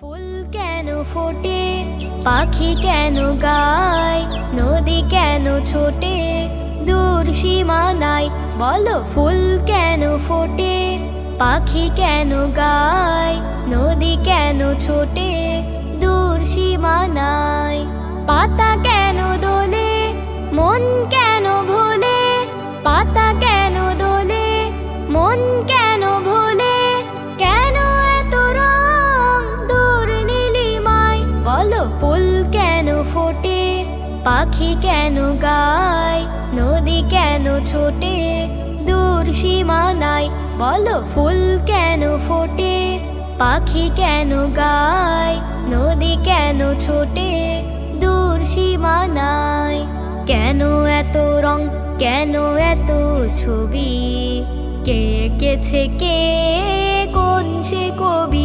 ফুল কেন ফোটে, পাখি কেন গায়, নদী কেন ছোটে দূর সীমানায়? বলো, ফুল কেন ফোটে, পাখি কেন গায়, নদী কেন ছোটে দূর সীমানায়? পাতা কেন দোলে, মন কেন ভোলে, পাতা কেন দোলে, মন কেন ভোলে, কেন এত রং দূর নীলিমায়? বলো, ফুল কেন ফোটে, পাখি কেন গায়, নদী কেন ছোটে দূর সীমানায়? বলো, ফুল কেন ফোটে, পাখি কেন গায়, নদী কেন ছোটে দূর সীমানায়? কেন এত রং, কেন এত ছবি, কে এঁকেছে কে, কোন সে কবি?